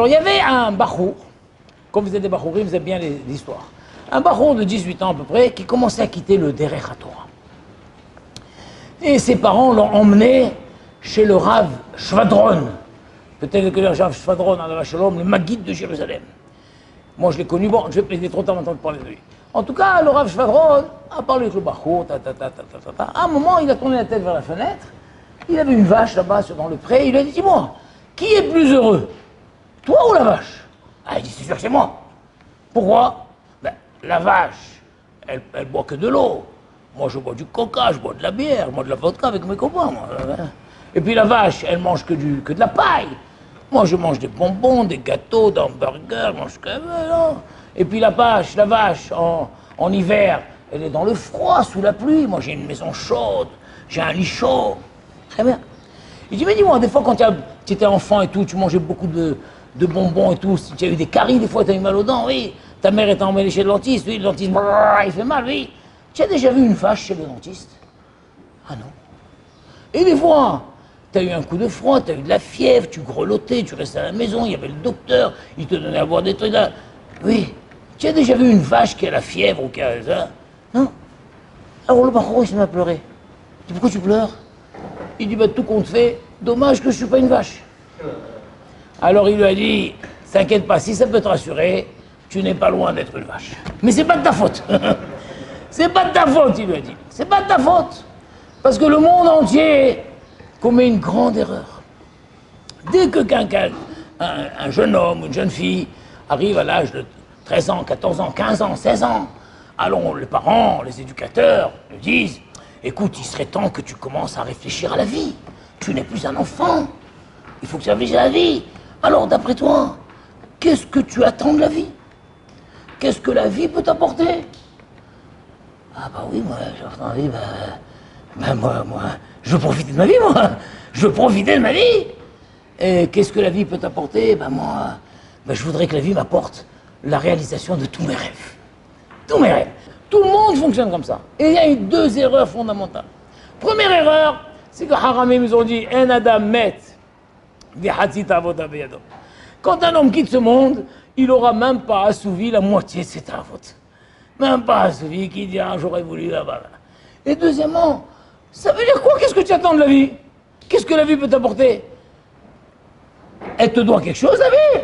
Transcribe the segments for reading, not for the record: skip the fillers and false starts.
Alors, il y avait un bachour, comme vous êtes des bachourim, vous avez bien l'histoire. Un bachour de 18 ans à peu près, qui commençait à quitter le Derech HaTorah. Et ses parents l'ont emmené chez le Rav Shvadron. Peut-être que le Rav Shvadron, le Maguide de Jérusalem. Moi, je l'ai connu, bon, je vais plaider trop tard maintenant de parler de lui. En tout cas, le Rav Shvadron a parlé avec le bachour, À un moment, il a tourné la tête vers la fenêtre, il avait une vache là-bas dans le pré, il lui a dit, dis-moi, qui est plus heureux, toi ou la vache? Ah, il dit, c'est sûr que c'est moi. Pourquoi? Ben, la vache, elle boit que de l'eau. Moi, je bois du coca, je bois de la bière, je bois de la vodka avec mes copains, moi. Et puis la vache, elle mange que de la paille. Moi, je mange des bonbons, des gâteaux, des hamburgers, je mange que... Non. Et puis la vache, en hiver, elle est dans le froid, sous la pluie. Moi, j'ai une maison chaude, j'ai un lit chaud. Très bien. Il dit, mais dis-moi, des fois, quand tu étais enfant et tout, tu mangeais beaucoup de bonbons et tout, si tu as eu des caries, des fois, tu as eu mal aux dents, oui. Ta mère est emmenée chez le dentiste, oui, le dentiste, il fait mal, oui. Tu as déjà vu une vache chez le dentiste? Ah non. Et des fois, tu as eu un coup de froid, tu as eu de la fièvre, tu grelottais, tu restais à la maison, il y avait le docteur, il te donnait à boire des trucs là. Oui. Tu as déjà vu une vache qui a la fièvre ou qui a ça? Non. Alors le bachour, il se met à pleurer. Je dis, pourquoi tu pleures? Il dit, bah, tout compte fait, dommage que je ne suis pas une vache. Alors il lui a dit, t'inquiète pas, si ça peut te rassurer, tu n'es pas loin d'être une vache. Mais c'est pas de ta faute. C'est pas de ta faute, il lui a dit. C'est pas de ta faute. Parce que le monde entier commet une grande erreur. Dès que quelqu'un, un jeune homme, une jeune fille, arrive à l'âge de 13 ans, 14 ans, 15 ans, 16 ans, alors les parents, les éducateurs lui disent, écoute, il serait temps que tu commences à réfléchir à la vie. Tu n'es plus un enfant. Il faut que tu réfléchisses à la vie. Alors, d'après toi, qu'est-ce que tu attends de la vie? Qu'est-ce que la vie peut t'apporter? Ah bah oui, moi, j'ai envie, moi, je veux profiter de ma vie, moi. Je veux profiter de ma vie. Et qu'est-ce que la vie peut t'apporter? Moi, je voudrais que la vie m'apporte la réalisation de tous mes rêves. Tous mes rêves. Tout le monde fonctionne comme ça. Et il y a eu deux erreurs fondamentales. Première erreur, c'est que Haramim nous ont dit, un Adam met, quand un homme quitte ce monde, il n'aura même pas assouvi la moitié de ses travaux. Même pas assouvi, qui dit, ah, j'aurais voulu là-bas. Et deuxièmement, ça veut dire quoi? Qu'est-ce que tu attends de la vie? Qu'est-ce que la vie peut t'apporter? Elle te doit quelque chose, la vie.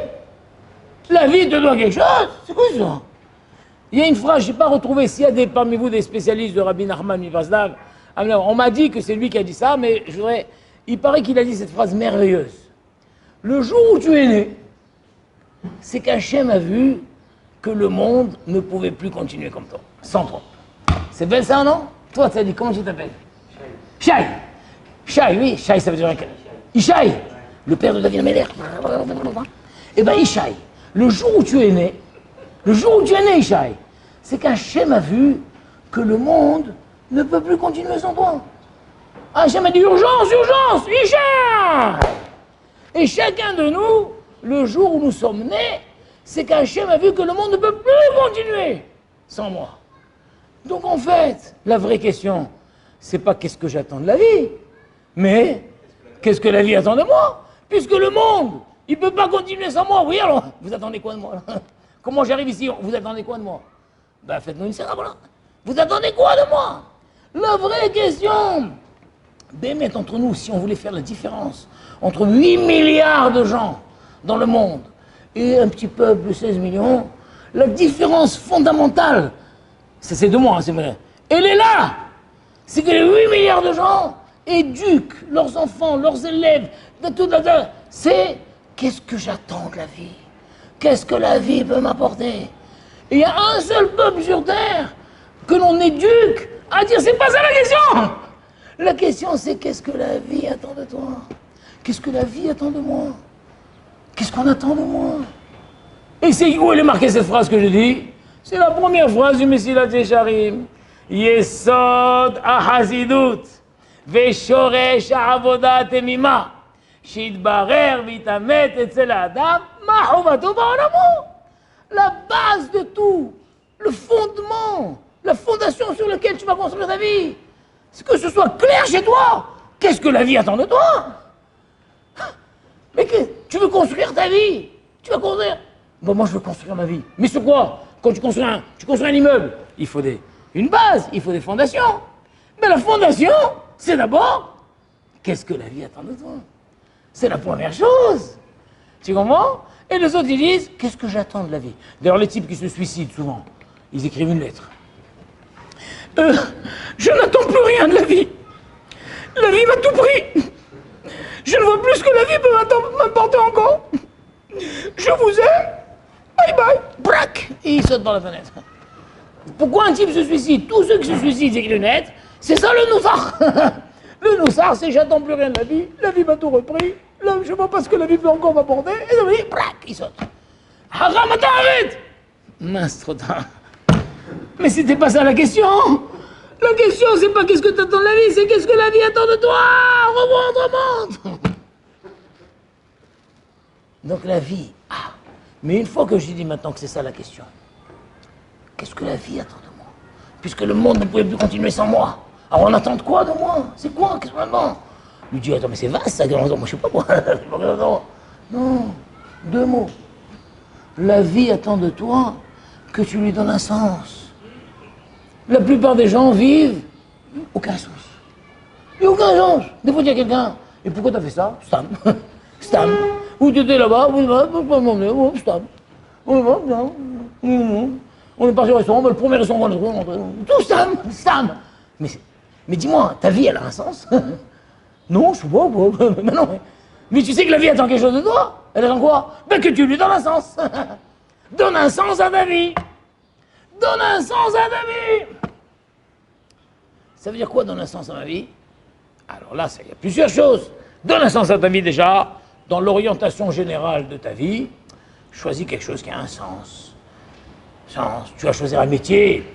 La vie te doit quelque chose. C'est quoi ça? Il y a une phrase, je n'ai pas retrouvé, s'il y a parmi vous des spécialistes de Rabbi Nachman Mivasdav, on m'a dit que c'est lui qui a dit ça, mais il paraît qu'il a dit cette phrase merveilleuse. Le jour où tu es né, c'est qu'Hachem a vu que le monde ne pouvait plus continuer comme toi, sans toi. C'est belle ça, non? Toi, tu as dit, comment tu t'appelles? Shai. Shai, oui, Shai, ça veut dire Ishaï, le père de David Améler. Eh bien, Ishaï, le jour où tu es né, Ishaï, c'est qu'Hachem a vu que le monde ne peut plus continuer sans toi. Hachem a dit, urgence, urgence, Ishaï. Et chacun de nous, le jour où nous sommes nés, c'est qu'Hachem a vu que le monde ne peut plus continuer sans moi. Donc en fait, la vraie question, c'est pas qu'est-ce que j'attends de la vie, mais qu'est-ce que la vie attend de moi? Puisque le monde, il ne peut pas continuer sans moi. Oui, alors, vous attendez quoi de moi? Comment j'arrive ici? Vous attendez quoi de moi? Ben, faites-nous une séance, voilà. Vous attendez quoi de moi? La vraie question, Bémet, entre nous, si on voulait faire la différence entre 8 milliards de gens dans le monde et un petit peuple de 16 millions, la différence fondamentale, c'est de moi, hein, c'est vrai, elle est là. C'est que les 8 milliards de gens éduquent leurs enfants, leurs élèves, c'est qu'est-ce que j'attends de la vie? Qu'est-ce que la vie peut m'apporter? Et il y a un seul peuple sur terre que l'on éduque à dire, c'est pas ça la question. La question c'est qu'est-ce que la vie attend de toi? Qu'est-ce que la vie attend de moi? Qu'est-ce qu'on attend de moi? Et c'est où elle est marquée cette phrase que je dis? C'est la première phrase du Mesilat Yesharim. Yesod ahazidut ve'shoresh ha'avodat emima shitbarer vitamet etzel ha'adam ma chovato ba'olamo. La base de tout, le fondement, la fondation sur laquelle tu vas construire ta vie, c'est que ce soit clair chez toi. Qu'est-ce que la vie attend de toi? Mais tu veux construire ta vie Tu vas construire. Bon, moi, je veux construire ma vie. Mais sur quoi? Quand tu construis un immeuble, il faut une base, il faut des fondations. Mais la fondation, c'est d'abord, qu'est-ce que la vie attend de toi? C'est la première chose. Tu comprends? Et les autres, ils disent, qu'est-ce que j'attends de la vie? D'ailleurs, les types qui se suicident, souvent, ils écrivent une lettre. Je n'attends plus rien de la vie. La vie m'a tout pris. Je ne vois plus ce que la vie peut m'apporter encore. Je vous aime. Bye bye. Brac. Et il saute dans la fenêtre. Pourquoi un type se suicide? Tous ceux qui se suicident écrivent une lettre. C'est ça le noussard. Le noussard, c'est j'attends plus rien de la vie m'a tout repris. Là, je ne vois pas ce que la vie peut encore m'apporter. Et ça veut dire, brac, il saute. Haram, attends, arrête. Mince, trop tard. Mais c'était pas ça la question. La question, c'est pas qu'est-ce que tu attends de la vie, c'est qu'est-ce que la vie attend de toi. Remonte. Donc la vie. Ah. Mais une fois que j'ai dit maintenant que c'est ça la question, qu'est-ce que la vie attend de moi? Puisque le monde ne pouvait plus continuer sans moi. Alors on attend de quoi de moi? C'est quoi? Qu'est-ce qu'on attend? Lui dit, attends, mais c'est vaste ça, moi je sais pas moi. Non, 2 mots. La vie attend de toi que tu lui donnes un sens. La plupart des gens vivent aucun sens. Il n'y a aucun sens. Des fois, il y a quelqu'un. Et pourquoi t'as fait ça? Stam. Stam. Ou tu étais là-bas, Stam. On est parti au restaurant, le premier restaurant, tout Stam. Stam. Mais dis-moi, ta vie, elle a un sens? Non, je sais pas. Mais non. Mais tu sais que la vie attend quelque chose de toi? Elle attend quoi? Ben que tu lui donnes un sens. Donne un sens à ta vie. Donne un sens à ta vie. Ça veut dire quoi, donne un sens à ma vie? Alors là, il y a plusieurs choses. Donne un sens à ta vie déjà. Dans l'orientation générale de ta vie, choisis quelque chose qui a un sens. Tu vas choisir un métier.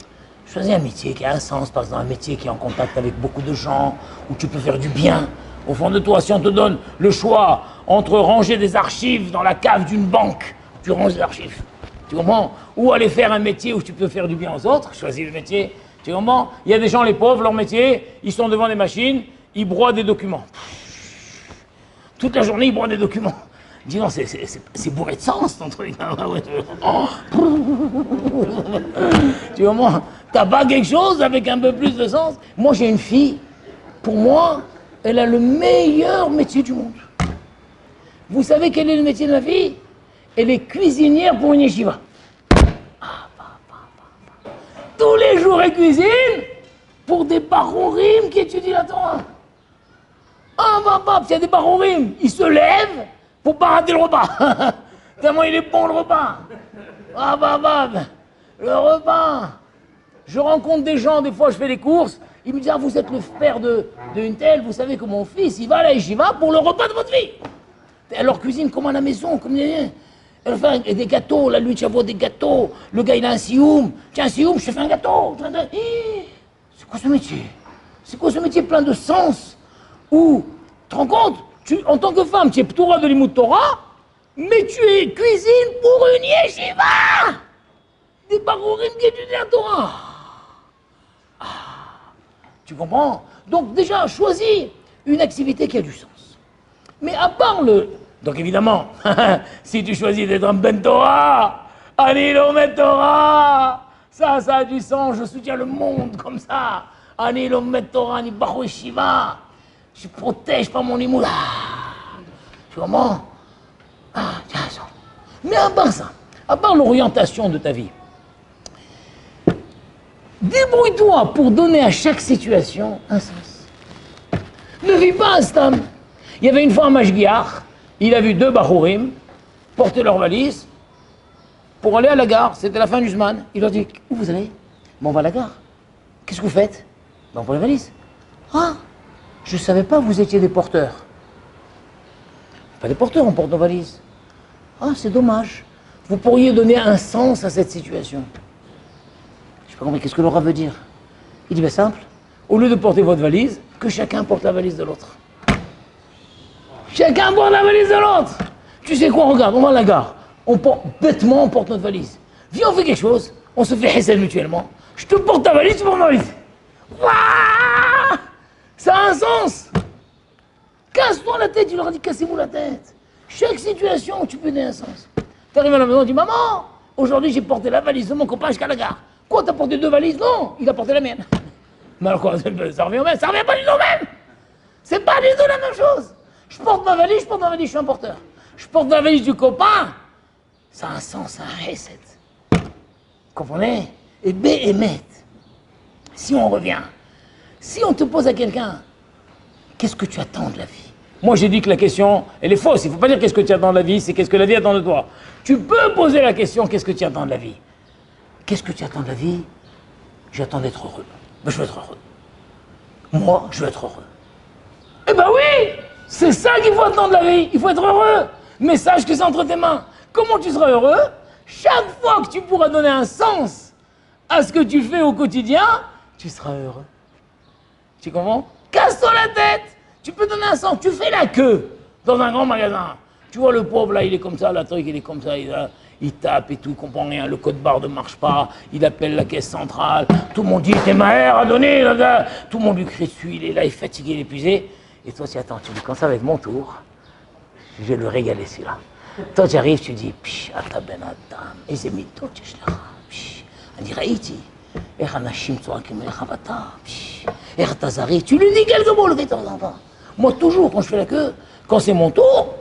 Choisis un métier qui a un sens, par exemple un métier qui est en contact avec beaucoup de gens, où tu peux faire du bien. Au fond de toi, si on te donne le choix entre ranger des archives dans la cave d'une banque, tu ranges des archives. Tu comprends? Ou aller faire un métier où tu peux faire du bien aux autres, choisis le métier. Tu comprends? Il y a des gens, les pauvres, leur métier, ils sont devant des machines, ils broient des documents. Toute la journée, ils broient des documents. Dis non, c'est bourré de sens ton truc. Tu vois, t'as pas quelque chose avec un peu plus de sens? Moi, j'ai une fille, pour moi, elle a le meilleur métier du monde. Vous savez quel est le métier de ma fille? Elle est cuisinière pour une yeshiva. Tous les jours, elle cuisine pour des barourim qui étudient la Torah. Il y a des barourim, ils se lèvent pour pas rater le repas. Tellement il est bon le repas. Le repas. Je rencontre des gens, des fois je fais les courses, ils me disent, vous êtes le père de une telle, vous savez que mon fils, il va à la yeshiva pour le repas de votre fille. Elle leur cuisine comme à la maison, comme elle fait des gâteaux, la nuit, tu vois des gâteaux. Le gars, il a un sioum. Tiens, un sioum, je te fais un gâteau. C'est quoi ce métier? C'est quoi ce métier plein de sens? Où, tu te rends compte, en tant que femme, tu es Ptoura de l'Imout Torah, mais tu es cuisine pour une yeshiva. Des barourim qui étudient la Torah. Tu comprends? Donc déjà, choisis une activité qui a du sens. Mais à part Donc évidemment, si tu choisis d'être un Ben Torah, Ani Lomet Torah, ça a du sens, je soutiens le monde comme ça. Ani Lomet Torah, Ani Baruch Shiva, je protège pas mon imoula. Tu comprends? Tiens ça. Mais à part ça, à part l'orientation de ta vie, débrouille-toi pour donner à chaque situation un sens. Ne vis pas un stam. Il y avait une fois un mashgiach, il a vu 2 bahourim porter leur valise pour aller à la gare. C'était la fin du Zman. Il leur dit, où vous allez? Bon, on va à la gare. Qu'est-ce que vous faites? Ben, on prend les valises. Je ne savais pas que vous étiez des porteurs. Pas des porteurs, on porte nos valises. C'est dommage. Vous pourriez donner un sens à cette situation. Je sais pas compris, qu'est-ce que Laura veut dire? Il dit, simple, au lieu de porter votre valise, que chacun porte la valise de l'autre. Chacun porte la valise de l'autre. Tu sais quoi, regarde, on va à la gare. Bêtement, on porte notre valise. Viens, on fait quelque chose. On se fait hissel mutuellement. Je te porte ta valise, tu portes ma valise. Ouah, ça a un sens. Casse-toi la tête, il leur a dit cassez-vous la tête. Chaque situation, tu peux donner un sens. Tu arrives à la maison, tu dis, maman, aujourd'hui j'ai porté la valise de mon copain jusqu'à la gare. Quoi, t'as porté 2 valises? Non, il a porté la mienne. Mais alors quoi, ça revient au même, ça revient pas du tout au même. C'est pas du tout la même chose. Je porte ma valise, je suis un porteur. Je porte la valise du copain, ça a un sens, ça a un recette. Vous comprenez? Et B et met. Si on revient, si on te pose à quelqu'un, qu'est-ce que tu attends de la vie? Moi j'ai dit que la question, elle est fausse. Il ne faut pas dire qu'est-ce que tu attends de la vie, c'est qu'est-ce que la vie attend de toi. Tu peux poser la question, qu'est-ce que tu attends de la vie? Qu'est-ce que tu attends de la vie? J'attends d'être heureux. Ben, je veux être heureux. Moi, je veux être heureux. Eh ben oui, c'est ça qu'il faut attendre de la vie. Il faut être heureux. Mais sache que c'est entre tes mains. Comment tu seras heureux? Chaque fois que tu pourras donner un sens à ce que tu fais au quotidien, tu seras heureux. Tu comprends? Casse-toi la tête. Tu peux donner un sens. Tu fais la queue dans un grand magasin. Tu vois le pauvre là, il est comme ça, la truc, il est comme ça, il tape et tout, il comprend rien, le code barre ne marche pas, il appelle la caisse centrale, tout le monde dit t'es Maher à donner, là. Tout le monde lui crie dessus, il est là, il est fatigué, il est épuisé. Et toi tu attends, tu dis quand ça va être mon tour, je vais le régaler celui-là. Toi tu arrives, tu dis psh, ata ben adam, איזה מידות יש לך, אני ראיתי, איך אנשים צועקים לך ואתה, איך אתה זריז, tu lui dis quelques mots le temps en temps. Moi toujours quand je fais la queue, quand c'est mon tour,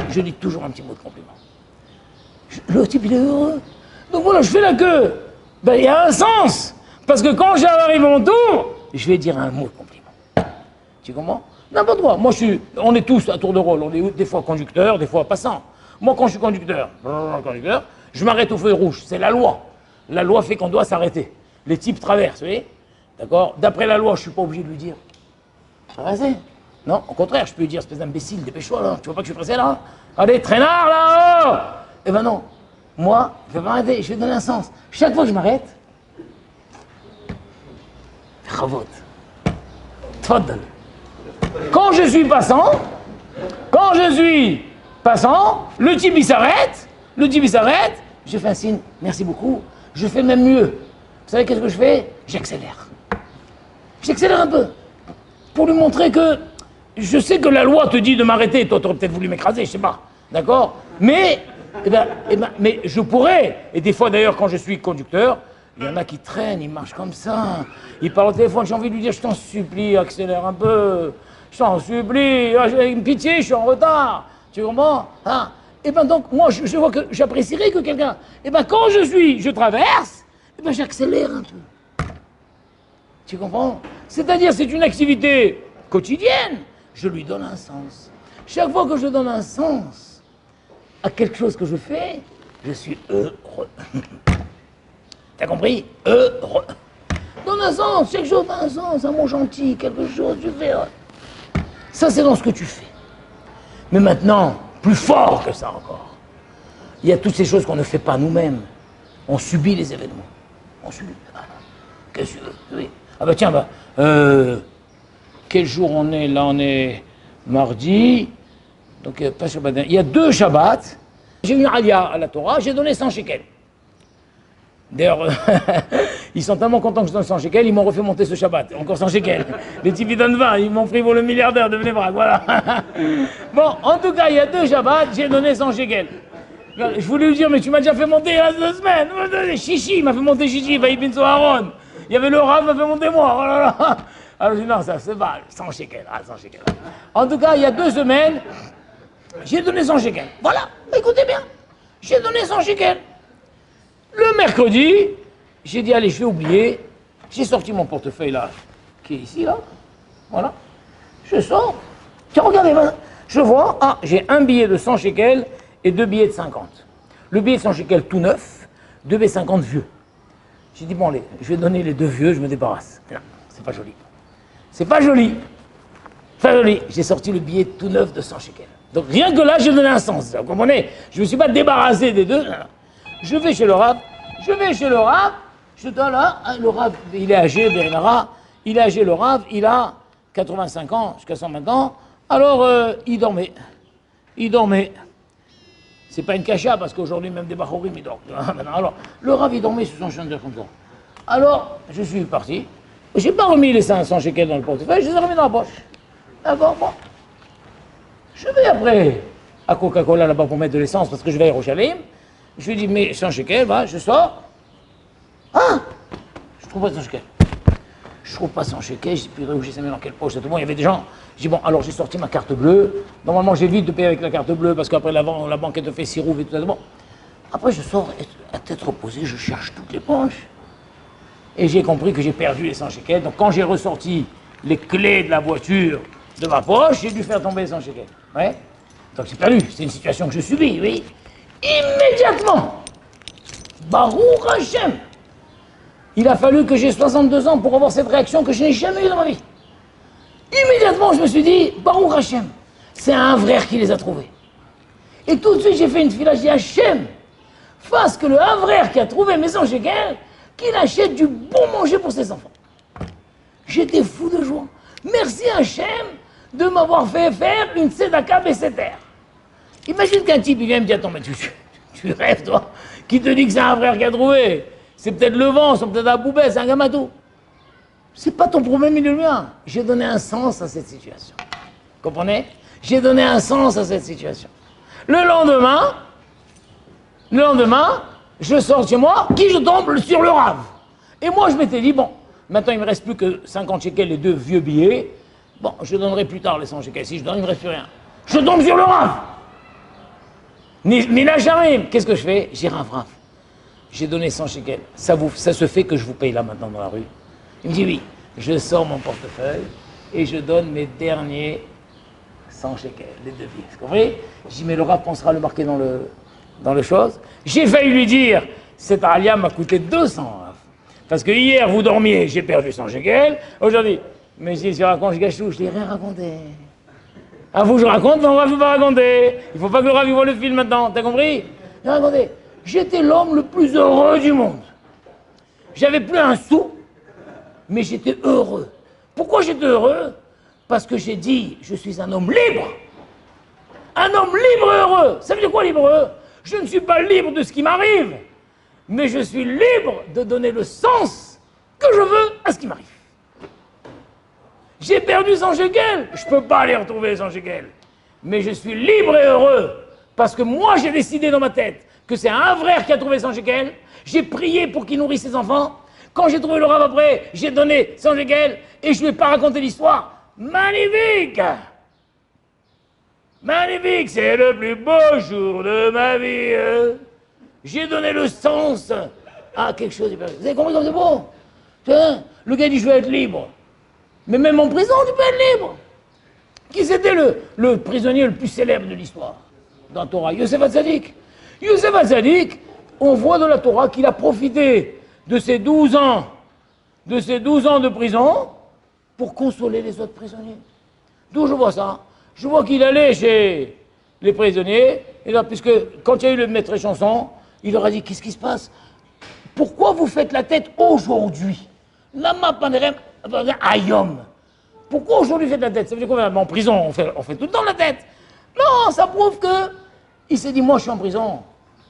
je dis toujours un petit mot de compliment. Le type, il est heureux. Donc voilà, je fais la queue. Ben, il y a un sens. Parce que quand j'arrive à mon tour, je vais dire un mot de compliment. Tu comprends? N'importe quoi. Moi, on est tous à tour de rôle. On est des fois conducteur, des fois passant. Moi, quand je suis conducteur, je m'arrête au feu rouge. C'est la loi. La loi fait qu'on doit s'arrêter. Les types traversent, vous voyez? D'accord? D'après la loi, je ne suis pas obligé de lui dire. Arrêtez. Non, au contraire, je peux lui dire, espèce d'imbécile, dépêche-toi là. Tu vois pas que je suis pressé là? Allez, traînard là-haut! Eh ben non. Moi, je vais m'arrêter, je vais donner un sens. Chaque fois que je m'arrête, Chavot. Tfaddal. Quand je suis passant, le type il s'arrête, je fais un signe, merci beaucoup, je fais même mieux. Vous savez qu'est-ce que je fais? J'accélère. J'accélère un peu. Pour lui montrer que je sais que la loi te dit de m'arrêter, toi tu aurais peut-être voulu m'écraser, je sais pas, d'accord? Mais mais je pourrais, et des fois d'ailleurs quand je suis conducteur, il y en a qui traînent, ils marchent comme ça, ils parlent au téléphone, j'ai envie de lui dire je t'en supplie, accélère un peu, je t'en supplie, j'ai une pitié, je suis en retard, tu comprends? Hein? Et ben donc moi je vois que j'apprécierais que quelqu'un, et ben quand je traverse, et ben j'accélère un peu. Tu comprends? C'est-à-dire c'est une activité quotidienne, je lui donne un sens. Chaque fois que je donne un sens à quelque chose que je fais, je suis heureux. T'as compris? Heureux. Donne un sens, chaque chose a un sens, un mot gentil, quelque chose, tu fais. Ça, c'est dans ce que tu fais. Mais maintenant, plus fort que ça encore, il y a toutes ces choses qu'on ne fait pas nous-mêmes. On subit les événements. On subit. Qu'est-ce que tu veux? Oui. Ah bah tiens, quel jour on est? Là, on est mardi. Donc, pas Shabbat. Il y a 2 Shabbats. J'ai eu un alia à la Torah, j'ai donné 100 shekels. D'ailleurs, ils sont tellement contents que je donne 100 shekels, ils m'ont refait monter ce Shabbat. Encore 100 shekels. Les types, ils donnent 20, ils m'ont pris pour le milliardaire de Bnei-Brak, voilà. Bon, en tout cas, il y a 2 Shabbats, j'ai donné 100 shekels. Je voulais lui dire, mais tu m'as déjà fait monter il y a 2 semaines. Chichi, il m'a fait monter Chichi, Vaïbin Soharon. Il y avait le Rav, il m'a fait monter moi. Oh là là. Alors je dis, non, ça se va, 100 shekels. Ah, 100 shekels. En tout cas, il y a 2 semaines, j'ai donné 100 shekels. Voilà, écoutez bien. J'ai donné 100 shekels. Le mercredi, j'ai dit, allez, je vais oublier. J'ai sorti mon portefeuille là, qui est ici, là. Voilà. Je sors. Tiens, regardez, je vois, j'ai un billet de 100 shekels et 2 billets de 50. Le billet de 100 shekels tout neuf, 2 billets de 50 vieux. J'ai dit, bon, allez, je vais donner les 2 vieux, je me débarrasse. Non, c'est pas joli. C'est pas joli. Pas joli. J'ai sorti le billet tout neuf de 100 shekels. Donc rien que là, j'ai donné un sens. Vous comprenez? Je ne me suis pas débarrassé des 2. Je vais chez le Rav. Je dois là. Le Rav, il est âgé, Bernara. Il est âgé, le Rav. Il a 85 ans, jusqu'à 120 ans. Alors, il dormait. C'est pas une cacha, parce qu'aujourd'hui, même des Bachorim, ils dorment. Alors, le Rav, il dormait sur son chandelier comme ça. Alors, je suis parti. Je n'ai pas remis les 500 shekels dans le portefeuille, je les ai remis dans la poche. D'accord, bon. Je vais à Coca-Cola là-bas pour mettre de l'essence parce que je vais à Yerushalayim. Je lui dis, mais 100 shekels, va, je sors. Ah, je trouve pas 100 shekels. Je trouve pas 100 shekels, je dis, puis où j'ai ça mis dans quelle poche, tout le monde, il y avait des gens. Je dis, bon, alors j'ai sorti ma carte bleue. Normalement, j'évite de payer avec la carte bleue parce qu'après la banque, elle te fait 6 roues et tout ça. Bon. Après, je sors, à tête reposée, je cherche toutes les poches. Et j'ai compris que j'ai perdu les 100 shekels. Donc, quand j'ai ressorti les clés de la voiture de ma poche, j'ai dû faire tomber les 100 shekels. Ouais. Donc, j'ai perdu. C'est une situation que je subis, oui. Immédiatement, Baruch Hashem, il a fallu que j'ai 62 ans pour avoir cette réaction que je n'ai jamais eue dans ma vie. Immédiatement, je me suis dit, Baruch Hashem, c'est un frère qui les a trouvés. Et tout de suite, j'ai fait une fila, j'ai dit, Hashem, fasse que le frère qui a trouvé mes 100 shekels, qu'il achète du bon manger pour ses enfants. J'étais fou de joie. Merci Hashem de m'avoir fait faire une tzedaka besséter. Imagine qu'un type, il vient me dire, attends, mais tu rêves, toi, qui te dit que c'est un frère qui a trouvé. C'est peut-être le vent, c'est peut-être la poubelle, c'est un gamatou. C'est pas ton problème, il est le mien. J'ai donné un sens à cette situation. Comprenez? J'ai donné un sens à cette situation. Le lendemain, je sors chez moi, je tombe sur le rave. Et moi, je m'étais dit, bon, maintenant, il ne me reste plus que 50 shekels, les 2 vieux billets. Bon, je donnerai plus tard les 100 shekels. Si je donne, il ne me reste plus rien. Je tombe sur le rave. Mina Sharim, qu'est-ce que je fais? J'ai Rav. J'ai donné 100 shekels. Ça se fait que je vous paye là maintenant dans la rue? Il me dit oui. Je sors mon portefeuille et je donne mes derniers 100 shekels, les 2 billets. Vous comprenez? Je dis mais le Rav pensera le marquer dans le chose. J'ai failli lui dire cette alia m'a coûté 200 Rav. Parce que hier vous dormiez, j'ai perdu 100 shekels. Aujourd'hui, mais si je raconte, je gâche tout, je n'ai rien raconté. À vous je raconte, mais on va vous pas raconter. Il ne faut pas que le Rav voit le film maintenant, t'as compris? J'ai raconté. J'étais l'homme le plus heureux du monde. J'avais plus un sou, mais j'étais heureux. Pourquoi j'étais heureux? Parce que j'ai dit, je suis un homme libre. Un homme libre et heureux. Ça veut dire quoi libre et heureux? Je ne suis pas libre de ce qui m'arrive, mais je suis libre de donner le sens que je veux à ce qui m'arrive. J'ai perdu 100 shekels, je ne peux pas aller retrouver les 100 shekels. Mais je suis libre et heureux, parce que moi j'ai décidé dans ma tête que c'est un frère qui a trouvé 100 shekels, j'ai prié pour qu'il nourrisse ses enfants, quand j'ai trouvé le Rav après, j'ai donné 100 shekels, et je ne lui ai pas raconté l'histoire. Magnifique! Magnifique, c'est le plus beau jour de ma vie. J'ai donné le sens à quelque chose. Vous avez compris comme c'est beau? Le gars dit je veux être libre. Mais même en prison, tu peux être libre. Qui c'était le prisonnier le plus célèbre de l'histoire dans la Torah? Yosef Hatzadik. Yosef Hatzadik, on voit dans la Torah qu'il a profité de ses 12 ans de prison pour consoler les autres prisonniers. D'où je vois ça? Je vois qu'il allait chez les prisonniers, et là, puisque quand il y a eu le maître chanson, il leur a dit, qu'est-ce qui se passe? Pourquoi vous faites la tête aujourd'hui? Lama panerem ayom. Pourquoi aujourd'hui vous faites la tête? Ça veut dire quoi? En prison, on fait tout le temps la tête. Non, ça prouve que il s'est dit, moi je suis en prison,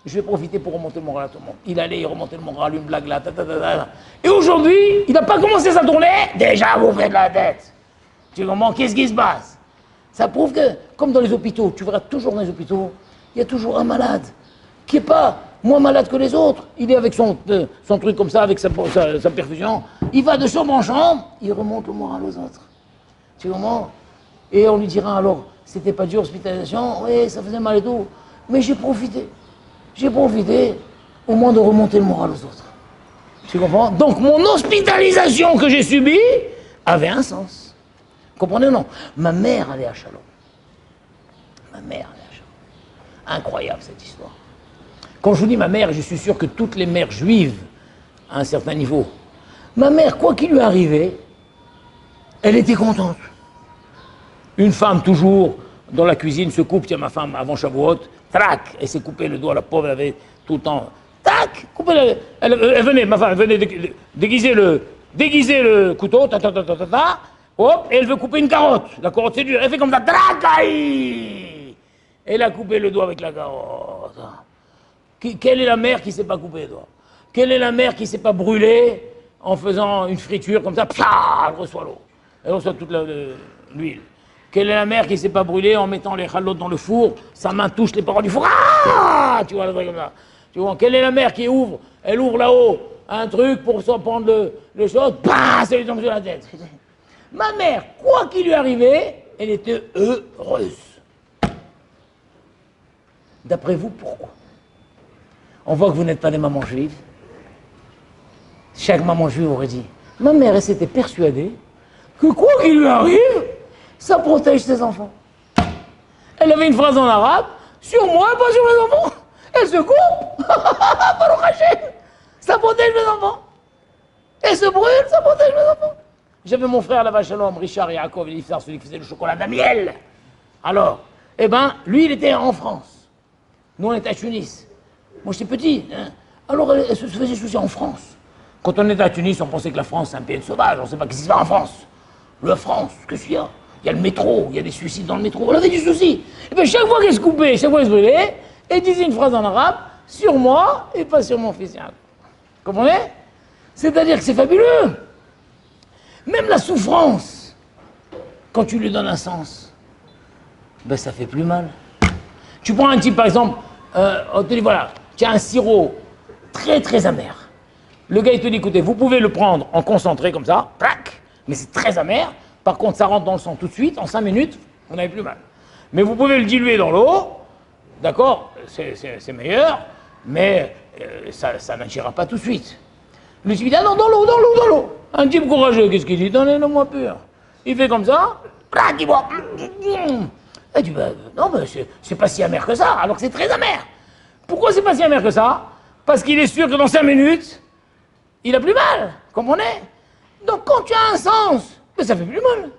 je vais profiter pour remonter le moral à tout le monde. Il allait remonter le moral, une blague là, Et aujourd'hui, il n'a pas commencé sa tournée, déjà vous faites la tête. Tu comprends? Qu'est-ce qui se passe? Ça prouve que, comme dans les hôpitaux, tu verras toujours dans les hôpitaux, il y a toujours un malade qui n'est pas moins malade que les autres. Il est avec son truc comme ça, avec sa perfusion. Il va de chambre en chambre, il remonte le moral aux autres. Tu comprends? Et on lui dira alors, c'était pas dur, hospitalisation, oui, ça faisait mal et tout. Mais j'ai profité. J'ai profité au moins de remonter le moral aux autres. Tu comprends? Donc mon hospitalisation que j'ai subie avait un sens. Comprenez ou non? Ma mère allait à Shalom. Ma mère allait à Shalom. Incroyable cette histoire. Quand je vous dis ma mère, je suis sûr que toutes les mères juives, à un certain niveau, ma mère, quoi qu'il lui arrivait, elle était contente. Une femme toujours dans la cuisine se coupe, tiens ma femme avant Shavuot, trac, elle s'est coupé le doigt, la pauvre, elle avait tout le temps, tac, coupé, elle venait, ma femme, elle venait déguiser le couteau, hop, et elle veut couper une carotte. La carotte c'est dur, elle fait comme ça, trac, aïe. Elle a coupé le doigt avec la carotte. Quelle est la mère qui ne s'est pas coupé les doigts? Quelle est la mère qui ne s'est pas brûlée en faisant une friture comme ça, elle reçoit l'eau, elle reçoit toute l'huile. Quelle est la mère qui ne s'est pas brûlée en mettant les chalotes dans le four, sa main touche les parois du four, ah, tu vois, le truc comme ça. Tu vois, quelle est la mère qui ouvre, elle ouvre là-haut un truc pour s'en prendre le chose, bah, ça lui tombe sur la tête. Ma mère, quoi qu'il lui arrivait, elle était heureuse. D'après vous, pourquoi? On voit que vous n'êtes pas des mamans juives. Chaque maman juive aurait dit, ma mère, elle s'était persuadée que quoi qu'il lui arrive, ça protège ses enfants. Elle avait une phrase en arabe, sur moi, pas sur mes enfants. Elle se coupe, Baruch Hashem, ça protège mes enfants. Elle se brûle, ça protège mes enfants. J'avais mon frère là-bas, Shalom, Richard Yaakov, et Iftar, celui qui faisait le chocolat à miel. Alors, eh ben, lui, il était en France. Nous, on était à Tunis. Moi, j'étais petit. Hein. Alors, elle se faisait soucier en France. Quand on était à Tunis, on pensait que la France, c'est un pays de sauvages. On ne sait pas ce qui se passe en France. La France, qu'est-ce qu'il y a? Il y a le métro, il y a des suicides dans le métro. On avait du souci. Et bien, chaque fois qu'elle se coupait, chaque fois qu'elle se brûlait, elle disait une phrase en arabe, sur moi et pas sur mon fils. Comprenez? C'est-à-dire que c'est fabuleux. Même la souffrance, quand tu lui donnes un sens, ben ça fait plus mal. Tu prends un type, par exemple, on te dit, voilà, tu as un sirop très très amer. Le gars, il te dit, écoutez, vous pouvez le prendre en concentré comme ça, plac, mais c'est très amer. Par contre, ça rentre dans le sang tout de suite, en 5 minutes, vous n'avez plus mal. Mais vous pouvez le diluer dans l'eau, d'accord, c'est meilleur, mais ça n'agira pas tout de suite. Le type dit, ah non, dans l'eau. Un type courageux, qu'est-ce qu'il dit? Donnez-le-moi pur. Il fait comme ça, clac, il boit. Et tu dis, non, mais c'est pas si amer que ça, alors que c'est très amer. Pourquoi c'est pas si amer que ça? Parce qu'il est sûr que dans 5 minutes, il a plus mal, comprenez? Donc quand tu as un sens, mais ça fait plus mal.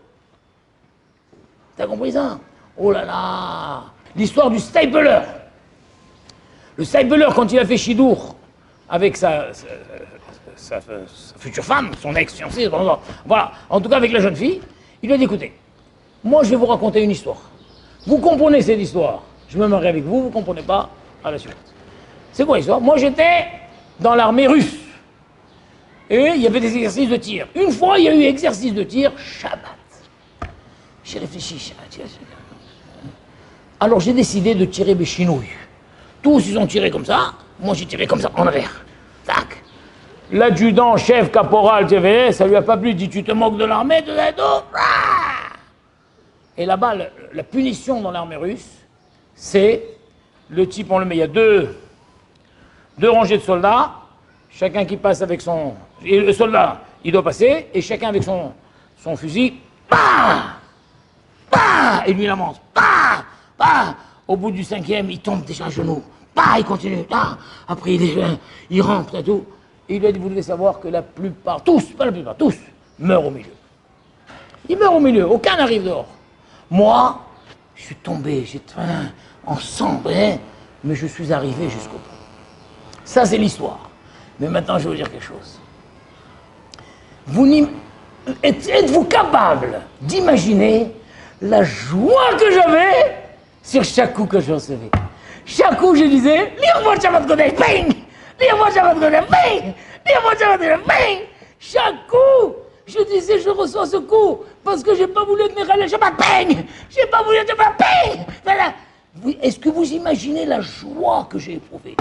T'as compris ça? Oh là là! L'histoire du Stapler. Le Stapler, quand il a fait Chidour avec sa future femme, son ex-fiancée, voilà, en tout cas avec la jeune fille, il lui a dit, écoutez, moi je vais vous raconter une histoire. Vous comprenez cette histoire, je me marie avec vous, vous ne comprenez pas, à la suite. C'est quoi l'histoire? Moi j'étais dans l'armée russe. Et il y avait des exercices de tir. Une fois, il y a eu exercice de tir, Shabbat. J'ai réfléchi, alors j'ai décidé de tirer mes chinouilles. Tous, ils ont tiré comme ça, moi j'ai tiré comme ça, en arrière. Tac. L'adjudant, chef, caporal, ça lui a pas plu, il dit, tu te moques de l'armée, de la dos. Et là-bas, la punition dans l'armée russe, c'est, le type, on le met, il y a deux rangées de soldats, chacun qui passe avec son... Et le soldat, il doit passer, et chacun avec son fusil, bah, bah, et lui il avance, bah, bah. Au bout du 5e, il tombe déjà à genoux, bah, il continue, bah. Après il rentre et tout. Et il lui a dit, vous devez savoir que la plupart, tous, pas la plupart, tous, meurent au milieu. Ils meurent au milieu, aucun n'arrive dehors. Moi, je suis tombé, j'étais en sang, hein, mais je suis arrivé jusqu'au bout. Ça, c'est l'histoire. Mais maintenant, je vais vous dire quelque chose. Êtes-vous capable d'imaginer la joie que j'avais sur chaque coup que je recevais? Chaque coup, je disais, lire-moi Shabbat Kodesh, bang! Lire-moi Shabbat Kodesh, bang! Lire-moi Shabbat Kodesh, bang! Chaque coup, je disais, je reçois ce coup, parce que j'ai pas voulu tenir à la Shabbat, bang! J'ai pas voulu tenir à la bang! Voilà. Est-ce que vous imaginez la joie que j'ai éprouvée?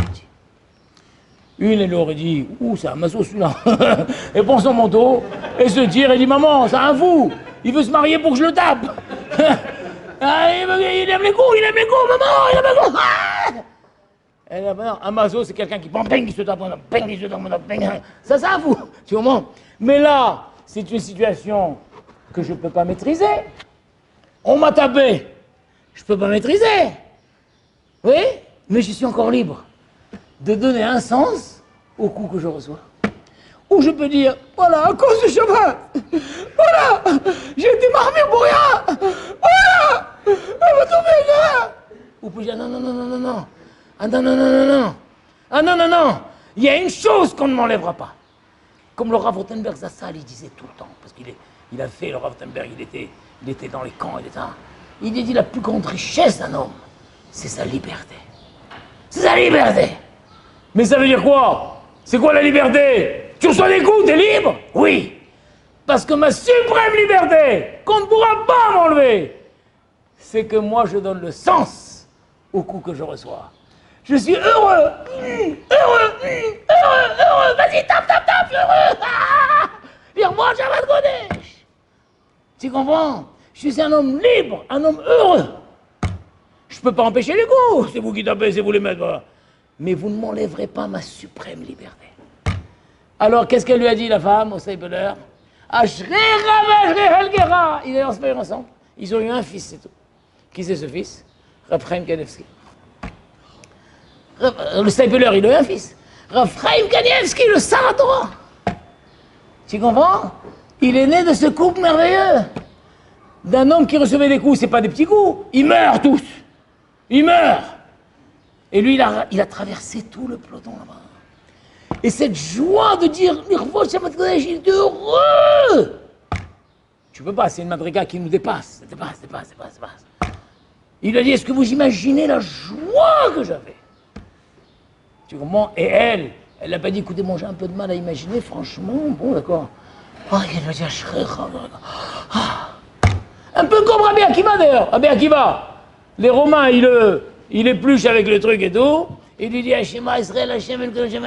Une, elle aurait dit, ouh, c'est un maso celui-là. Elle prend son manteau, elle se tire, elle dit, maman, c'est un fou, il veut se marier pour que je le tape. Ah, il aime les coups, maman, il aime les coups. Ah, elle a, non, un maso, c'est quelqu'un qui bang, qui se tape, bang, qui se tape, bang. Ça, c'est un fou, tu comprends? Mais là, c'est une situation que je ne peux pas maîtriser. On m'a tapé, je ne peux pas maîtriser. Oui, mais je suis encore libre de donner un sens au coup que je reçois. Ou je peux dire, voilà, à cause du Shabbat, voilà, j'ai été marmé pour rien, voilà, elle va tomber là. Ou peut dire, non, ah non, il y a une chose qu'on ne m'enlèvera pas. Comme le Rav Rothenberg Zassal, il disait tout le temps, parce qu'il a fait, le Rav Rothenberg, il était dans les camps, il dit, la plus grande richesse d'un homme, c'est sa liberté. C'est sa liberté. Mais ça veut dire quoi? C'est quoi la liberté? Tu reçois des coups, t'es libre? Oui. Parce que ma suprême liberté, qu'on ne pourra pas m'enlever, c'est que moi je donne le sens au coup que je reçois. Je suis heureux, heureux, vas-y, tape, heureux, viens moi, Shabbat Kodesh. Tu comprends? Je suis un homme libre, un homme heureux. Je ne peux pas empêcher les coups, c'est vous qui tapez, c'est vous les mettez, voilà. Mais vous ne m'enlèverez pas ma suprême liberté. Alors, qu'est-ce qu'elle lui a dit, la femme, au Seibeleur? Ils allaient se faire ensemble. Ils ont eu un fils, c'est tout. Qui c'est ce fils? Rav Chaim Kanievski. Le Seibeleur, il a eu un fils. Rav Chaim Kanievski, le Saratora. Tu comprends? Il est né de ce couple merveilleux. D'un homme qui recevait des coups, c'est pas des petits coups. Ils meurent tous. Ils meurent. Et lui, il a traversé tout le peloton là-bas. Et cette joie de dire, il est heureux. Tu peux pas, c'est une madriga qui nous dépasse. Dépasse. Il a dit, est-ce que vous imaginez la joie que j'avais? Tu comprends? Et elle n'a pas dit, écoutez, moi j'ai un peu de mal à imaginer, franchement, bon d'accord. Il va dire, un peu comme Rabbi Akiva d'ailleurs. Rabbi Akiva, les Romains, il épluche avec le truc et tout. Il lui dit, Hashema Israël, Hashem El Kodem,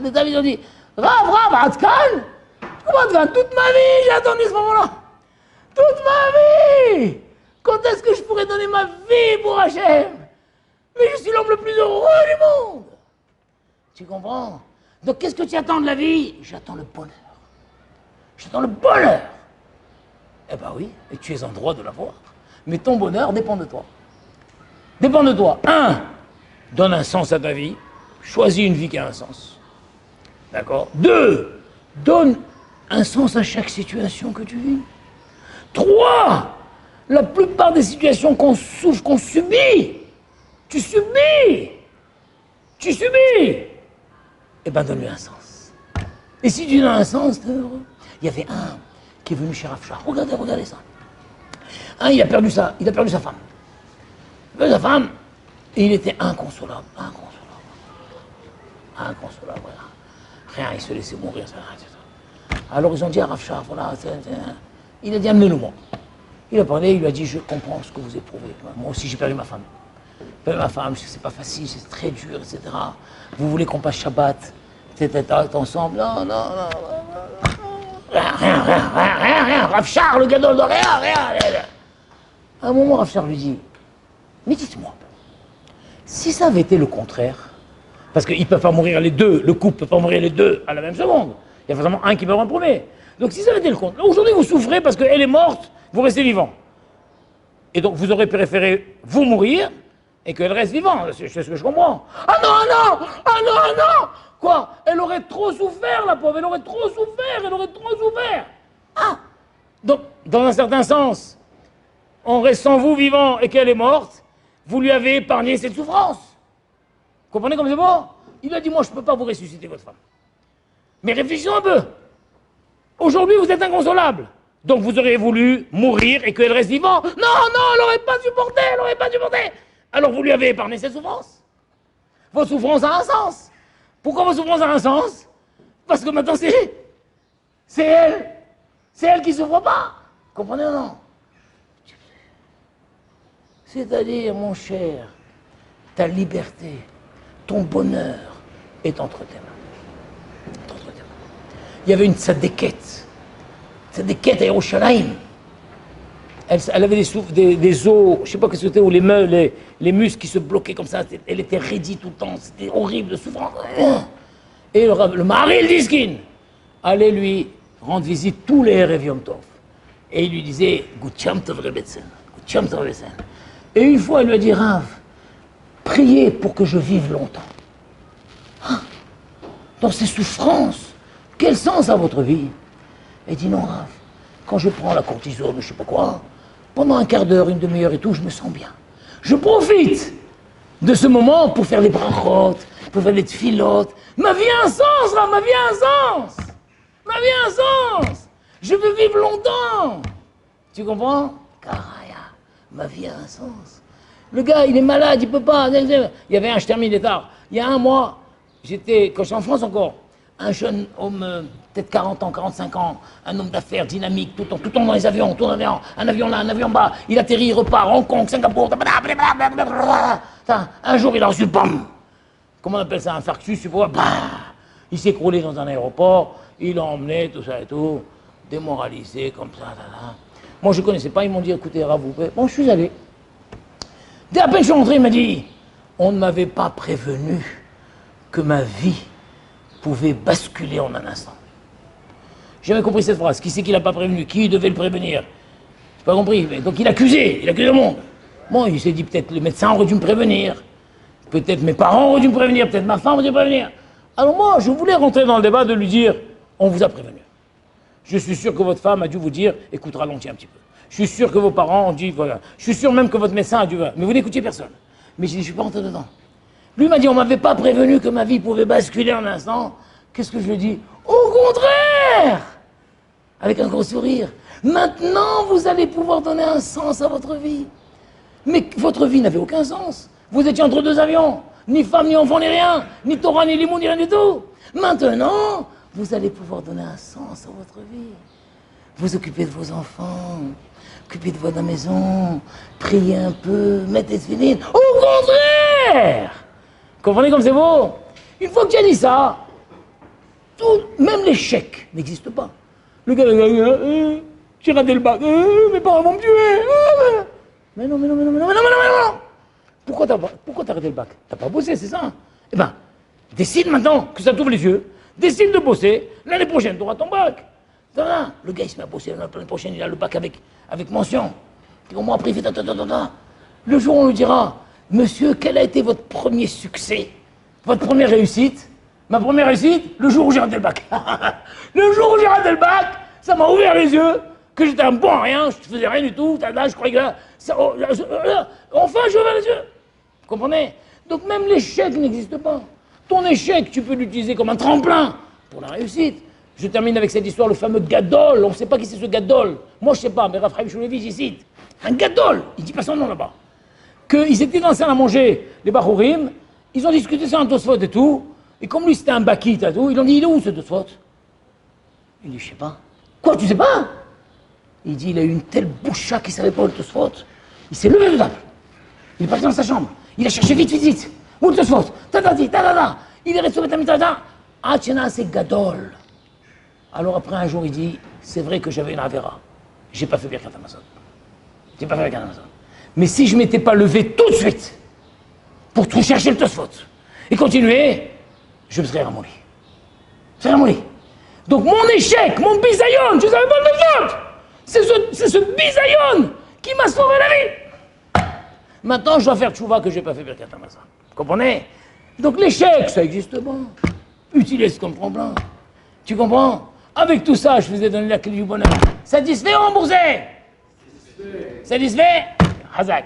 les David ont dit, Rav, Adkan? Comment Adkan? Toute ma vie, j'ai attendu ce moment-là. Toute ma vie. Quand est-ce que je pourrais donner ma vie pour Hachem? Mais je suis l'homme le plus heureux du monde. Tu comprends? Donc qu'est-ce que tu attends de la vie? J'attends le bonheur. J'attends le bonheur. Eh ben oui, et tu es en droit de l'avoir. Mais ton bonheur dépend de toi. Dépend de toi. Donne un sens à ta vie. Choisis une vie qui a un sens. D'accord? 2, donne un sens à chaque situation que tu vis. 3, la plupart des situations qu'on souffre, qu'on subit, tu subis. Eh ben donne-lui un sens. Et si tu donnes un sens, t'es heureux. Il y avait un qui est venu chez Rav Shach. Regardez ça. Il a perdu sa femme. Il a perdu sa femme. Et il était inconsolable. Rien, il se laissait mourir. Alors ils ont dit à Rav Shach, voilà, il a dit, amenez-le-moi. Il a parlé, il lui a dit, je comprends ce que vous éprouvez. Moi aussi, j'ai perdu ma femme. J'ai perdu ma femme, c'est pas facile, c'est très dur, etc. Vous voulez qu'on passe Shabbat, ensemble? Non. Rien. Rav Shach, le gadol de rien. À un moment, Rav Shach lui dit, mais dites-moi, si ça avait été le contraire, parce qu'ils ne peuvent pas mourir les deux, le couple ne peut pas mourir les deux à la même seconde, il y a forcément un qui meurt en premier. Donc si ça avait été le contraire, aujourd'hui vous souffrez parce qu'elle est morte, vous restez vivant. Et donc vous aurez préféré vous mourir et qu'elle reste vivante, c'est ce que je comprends. Ah non. Quoi? Elle aurait trop souffert, la pauvre, elle aurait trop souffert. Donc, dans un certain sens, en restant vous vivant et qu'elle est morte, vous lui avez épargné cette souffrance. Vous comprenez comme c'est beau? Il a dit, moi je ne peux pas vous ressusciter votre femme. Mais réfléchissons un peu. Aujourd'hui vous êtes inconsolable. Donc vous auriez voulu mourir et qu'elle reste vivante. Non, elle n'aurait pas supporté. Alors vous lui avez épargné cette souffrance. Votre souffrance a un sens. Pourquoi votre souffrance a un sens? Parce que maintenant c'est elle. C'est elle qui ne souffre pas. Comprenez ou non? C'est-à-dire, mon cher, ta liberté, ton bonheur est entre tes mains. Il y avait une tzadékette à Yerushalayim. Elle avait des os, je ne sais pas ce que c'était, où les muscles qui se bloquaient comme ça. Elle était raidie tout le temps, c'était horrible de souffrance. Et le Maharil Diskin allait lui rendre visite tous les Erev Yom Tov. Et il lui disait, Gutcham Tov Rebetzel. Et une fois, elle lui a dit, Rav, priez pour que je vive longtemps. Dans ces souffrances, quel sens a votre vie? Elle dit, non, Rav, quand je prends la cortisone, je ne sais pas quoi, pendant un quart d'heure, une demi-heure et tout, je me sens bien. Je profite de ce moment pour faire les brachot, pour faire les tfilotes. Ma vie a un sens, Rav, ma vie a un sens. Je veux vivre longtemps. Tu comprends? Karaya, ma vie a un sens. Le gars, il est malade, il ne peut pas. Il y avait je termine tard. Il y a un mois, quand j'étais en France encore, un jeune homme, peut-être 40 ans, 45 ans, un homme d'affaires dynamique, tout le temps dans les avions, tout le temps, un avion là, un avion bas, il atterrit, il repart, Hong Kong, Singapour, un jour il a reçu, bam, comment on appelle ça, un infarctus, tu vois, il s'est écroulé dans un aéroport, il l'a emmené, tout ça et tout, démoralisé, comme ça, là. Moi je ne connaissais pas, ils m'ont dit, écoutez, Rav, vous pouvez. Bon, je suis allé. Dès à peine je suis rentré, il m'a dit, on ne m'avait pas prévenu que ma vie pouvait basculer en un instant. J'ai jamais compris cette phrase. Qui c'est qui l'a pas prévenu? Qui devait le prévenir? J'ai pas compris. Mais donc il accusait le monde. Bon, il s'est dit peut-être le médecin aurait dû me prévenir. Peut-être mes parents auraient dû me prévenir. Peut-être ma femme aurait dû me prévenir. Alors moi, je voulais rentrer dans le débat de lui dire, on vous a prévenu. Je suis sûr que votre femme a dû vous dire, écoute, ralentis un petit peu. Je suis sûr que vos parents ont dit, voilà. Je suis sûr même que votre médecin a dû, voilà. Mais vous n'écoutiez personne. Mais j'ai dit, je suis pas rentré dedans. Lui m'a dit, on m'avait pas prévenu que ma vie pouvait basculer en un instant. Qu'est-ce que je lui ai dit? Au contraire! Avec un gros sourire. Maintenant, vous allez pouvoir donner un sens à votre vie. Mais votre vie n'avait aucun sens. Vous étiez entre deux avions. Ni femme, ni enfant, ni rien. Ni Torah, ni limon, ni rien du tout. Maintenant, vous allez pouvoir donner un sens à votre vie. Vous occupez de vos enfants. Occupez de votre maison. Priez un peu. Mettez ce filin. Au contraire! Comprenez comme c'est beau? Une fois que tu as dit ça, même l'échec n'existe pas. Le gars, j'ai raté le bac, mes parents vont me tuer. Mais non. Pourquoi t'as raté le bac? T'as pas bossé, c'est ça? Eh ben, décide maintenant que ça t'ouvre les yeux. Décide de bosser. L'année prochaine, tu auras ton bac. Le gars, il se met à bosser. L'année prochaine, il a le bac avec mention. Moi, après, il fait Le jour où on lui dira, monsieur, quel a été votre premier succès? Votre première réussite? Ma première réussite, le jour où j'ai raté le bac. Le jour où j'ai raté le bac, ça m'a ouvert les yeux, que j'étais un bon à rien, je faisais rien du tout, là, je croyais que enfin, j'ai ouvert les yeux. Vous comprenez? Donc même l'échec n'existe pas. Ton échec, tu peux l'utiliser comme un tremplin pour la réussite. Je termine avec cette histoire, le fameux Gadol. On ne sait pas qui c'est ce Gadol. Moi, je ne sais pas, mais Raphaël Shulevich, il cite. Un Gadol, il dit pas son nom là-bas. Qu'ils étaient dans la salle à manger, les Bachurim, ils ont discuté sur un Tosfot et tout. Et comme lui c'était un bakit et tout, ils ont dit, il est où ce Tosfot? Il dit, je sais pas. Quoi, tu sais pas? Il dit, il a eu une telle boucha qu'il savait pas où le Tosfot. Il s'est levé de table. Il est parti dans sa chambre. Il a cherché vite. Où le Tosfot? Il est resté sur le Ah, tiens, c'est Gadol. Alors après un jour, il dit, c'est vrai que j'avais une Avera. J'ai pas fait Birkat Hamazon. Mais si je m'étais pas levé tout de suite pour tout chercher le Tosfot et continuer, je me serais ramolli. Donc mon échec, mon bisayon, je savais pas le Tosfot. C'est ce bisayon qui m'a sauvé la vie. Maintenant, je dois faire tchouva que j'ai pas fait Birkat Hamazon. Vous comprenez? Donc l'échec, ça existe pas. Utilise comme tremplin. Tu comprends? Avec tout ça, je vous ai donné la clé du bonheur. Satisfait ou remboursé? Satisfait? Hazak.